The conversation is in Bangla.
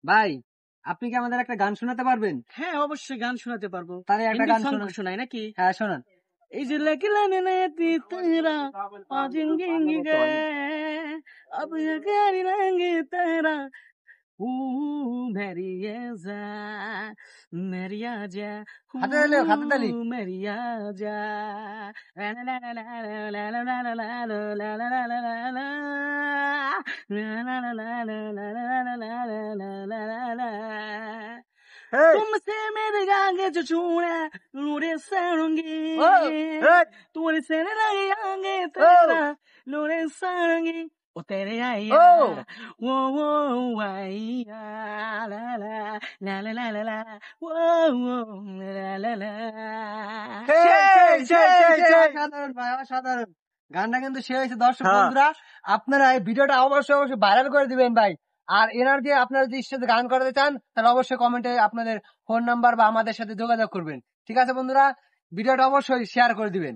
ভাই আপনি কি আমাদের একটা গান শোনাতে পারবেন? হ্যাঁ অবশ্যই গান শোনাতে পারবো। তাহলে একটা হিন্দি গান সং শোনান। শোনাই নাকি? হ্যাঁ শোনান। এই যে लकीला ने तेरा पाजिंगी गए अब ये गहरी रंग तेरा मेरी ये जा मेरी आजा হাতে তালি, হাতে তালি। मेरी आजा ला ला ला ला ला ला ला ला ला ला ला ला ला ला ला ला तुमसे मेरे आगे जो छूने लूरे सड़ूंगी तुझे से नहीं आगे तेरा लूरे सड़ूंगी ओ तेरे आया वो आया ला ला ला ला ला ला ला वो ला ला ला সাধারণ ভাই, অসাধারণ। গানটা কিন্তু সে হয়েছে। দর্শক বন্ধুরা, আপনারা এই ভিডিওটা অবশ্যই অবশ্যই ভাইরাল করে দিবেন ভাই। আর এনার দিয়ে আপনারা যদি সাথে গান করাতে চান তাহলে অবশ্যই কমেন্টে আপনাদের ফোন নাম্বার বা আমাদের সাথে যোগাযোগ করবেন। ঠিক আছে বন্ধুরা, ভিডিওটা অবশ্যই শেয়ার করে দিবেন।